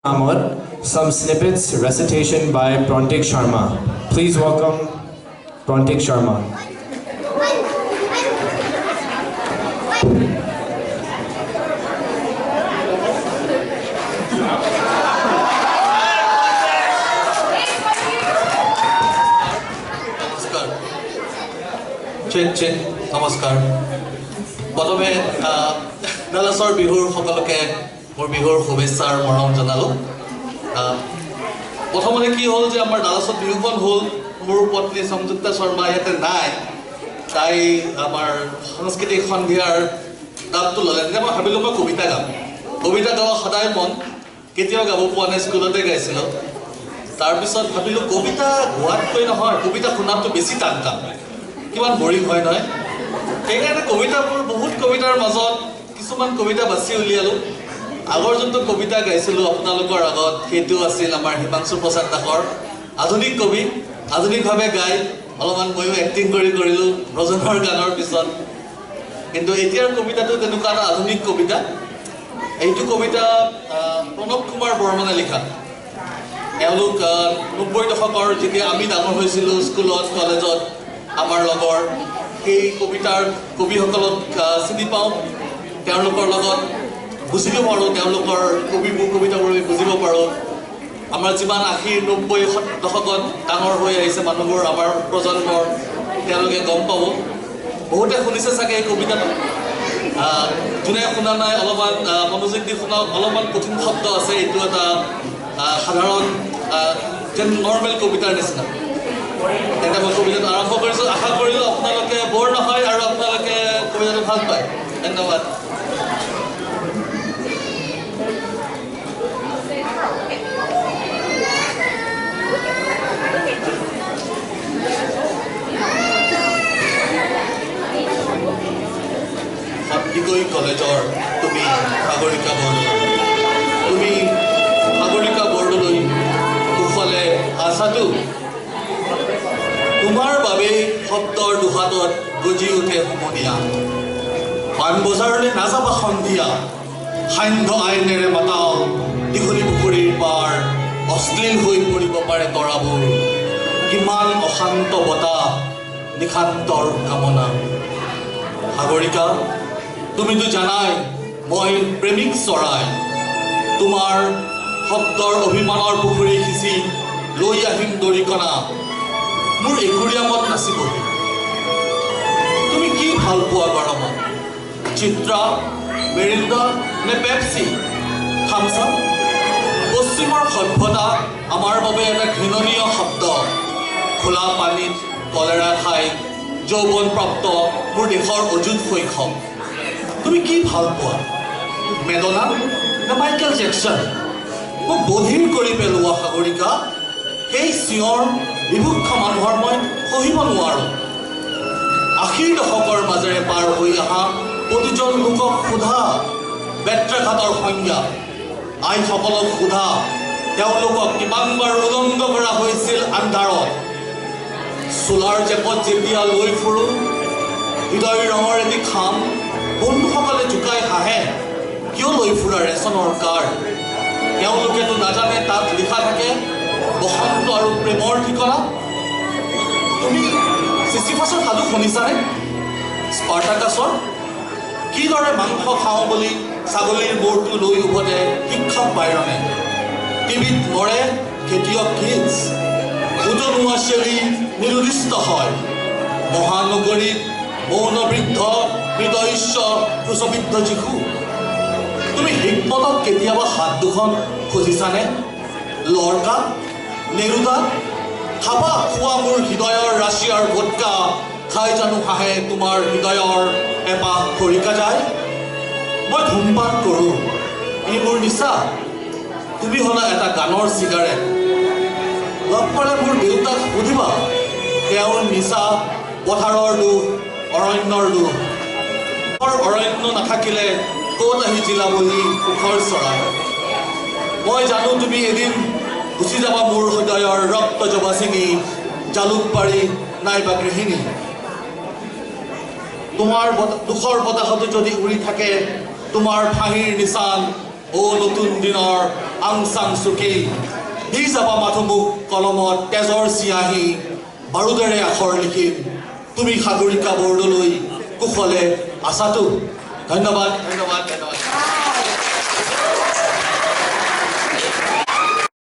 Ahmad, some snippets recitation by Prontik Sharma. Please welcome Prontik Sharma. Check নমস্কাৰ প্ৰথমে ডালাছৰ বিহুৰ সকলোকে মোৰ বিহুৰ শুভেচ্ছাৰ মৰম জনালোঁ প্ৰথমতে কি হ'ল যে আমাৰ ডালাছত বিহুখন হ'ল মোৰ পত্নী সংযুক্তা শৰ্মা ইয়াতে নাই তাই আমাৰ সাংস্কৃতিক সন্ধিয়াৰ দাবটো ল'লে তেতিয়া মই ভাবিলোঁ মই কবিতা গাব সদায় মন কেতিয়াও গাব পোৱা নাই স্কুলতে গাইছিলোঁ তাৰপিছত ভাবিলোঁ কবিতা গোৱাতকৈ নহয় কবিতা শুনাটো বেছি টান কাম কিমান বৰিং হয় নহয় সেইকাৰণে কবিতাবোৰ বহুত কবিতাৰ মাজত কিছুমান কবিতা বাছি উলিয়ালোঁ আগৰ যোনটো কবিতা গাইছিলোঁ আপোনালোকৰ আগত সেইটো আছিল আমাৰ হিমাংশু প্ৰসাদ দাসৰ আধুনিক কবি আধুনিকভাৱে গাই অলপমান ময়ো এক্টিং কৰিলোঁ ৰজনৰ গানৰ পিছত কিন্তু এতিয়াৰ কবিতাটো তেনেকুৱা এটা আধুনিক কবিতা এইটো কবিতা প্ৰণৱ কুমাৰ বৰ্মনে লিখা এওঁলোক ৯০ দশকৰ যেতিয়া আমি ডাঙৰ হৈছিলোঁ স্কুলত কলেজত আমাৰ লগৰ সেই কবিতাৰ কবিসকলক চিনি পাওঁ তেওঁলোকৰ লগত বুজিব পাৰোঁ তেওঁলোকৰ কবিতাবোৰ আমি বুজিব পাৰোঁ আমাৰ যিমান ৮০-৯০ দশকত ডাঙৰ হৈ আহিছে মানুহবোৰ আমাৰ প্ৰজন্মৰ তেওঁলোকে গম পাব বহুতে শুনিছে চাগে এই কবিতাটো যোনে শুনা নাই অলপমান মনোযোগ দি শুনাওক অলপমান কঠিন শব্দ আছে এইটো এটা সাধাৰণ যেন নৰ্মেল কবিতাৰ নিচিনা এতিয়া মই কবিতাটো আৰম্ভ কৰিছোঁ আশা কৰিলোঁ আপোনালোকে বৰ নহয় আৰু আপোনালোকে কবিতাটো ভাল পায় ধন্যবাদ সন্দিকৈ কলেজৰ তুমি সাগৰিকা বৰদলৈ কুশলে আছাটো তোমাৰ বাবে শব্দৰ দুহাতত গজি উঠে সমনীয়া পাণবজাৰলৈ নাযাবা সন্ধিয়া সান্ধ্য আইনেৰে মাতাও দীঘলী পুখুৰীৰ পাৰ অশ্লীল হৈ পৰিব পাৰে তৰাবোৰ কিমান অশান্ত বতাহ নিশান্তৰ কামনা সাগৰিকা তুমিতো জানাই মই প্ৰেমিক চৰাই তোমাৰ শব্দৰ অভিমানৰ পুখুৰী সিঁচি লৈ আহিম দৰিকণা মোৰ একুৰিয়ামত নাচিবহি তুমি কি ভাল পোৱা গৰমত চিত্ৰা মেৰিণ্ডা নে পেপচি থামছা পশ্চিমৰ সভ্যতা আমাৰ বাবে এটা ঘৃণনীয় শব্দ খোলা পানীত কলেৰা খাই যৌৱনপ্ৰাপ্ত মোৰ দেশৰ অযুত শৈশৱ তুমি কি ভাল পোৱা মেডনা নে মাইকেল জেকচন মোক বধিৰ কৰি পেলোৱা সাগৰিকা সেই চিঞৰ বিভুক্ষ মানুহৰ মই সহিব নোৱাৰোঁ ৮০ দশকৰ মাজেৰে পাৰ হৈ অহা প্ৰতিজন লোকক সোধা বেত্ৰাঘাতৰ সংজ্ঞা আইসকলক সোধা তেওঁলোকক কিমানবাৰ উলংঘ কৰা হৈছিল আন্ধাৰত চোলাৰ জেপত যেতিয়া লৈ ফুৰোঁ হৃদয় ৰঙৰ এটি খাম বন্ধুসকলে জোকাই হাঁহে কিয় লৈ ফুৰা ৰেচনৰ কাৰ্ড তেওঁলোকেতো নাজানে তাত লিখা থাকে বসন্ত আৰু প্ৰেমৰ ঠিকনা তুমি চিচিফাছৰ সাধু শুনিছানে স্পাৰ্টাকাছৰ কিদৰে মাংস খাওঁ বুলি ছাগলীৰ মূৰটো লৈ উভতে শিক্ষক বাইৰনে টিভিত মৰে খেতিয়ক কিডছ উজনোৱা চেলি নিৰুদিষ্ট হয় মহানগৰীত মৌনবৃদ্ধ হৃদয়স্য ক্ৰুশবিদ্ধ শিশু তুমি হিকমতক কেতিয়াবা হাত দুখন খুজিছানে লৰকা নেৰুদা খাবা খোৱা মোৰ হৃদয়ৰ ৰাছিয়াৰ ভোটকা খাই জানো হাঁহে তোমাৰ হৃদয়ৰ এপাহ খৰিকা যায় মই ধূমপান কৰোঁ ই মোৰ নিচা তুমি হ'লা এটা গানৰ চিগাৰেট লগ পালে মোৰ দেউতাক সুধিবা তেওঁৰ নিচা পথাৰৰ দুখ অৰণ্যৰ দুখ অৰণ্য নাথাকিলে ক'ত আহি জিলাবহি সুখৰ চৰাই মই জানো তুমি এদিন গুচি যাবা মোৰ হৃদয়ৰ ৰক্ত জবা ছিঙি জালুকবাৰী নাইবা গৃহিণী তোমাৰ দুখৰ বতাহতো যদি উৰি থাকে তোমাৰ ফাঁহিৰ নিচান ও নতুন দিনৰ আং সাং সুকি দি যাবা মাথো মোক কলমত তেজৰ চিয়াহী বাৰুদেৰে আখৰ লিখিম তুমি সাগৰিকা বৰদলৈ কুশলে আছাতো ধন্যবাদ ধন্যবাদ ধন্যবাদ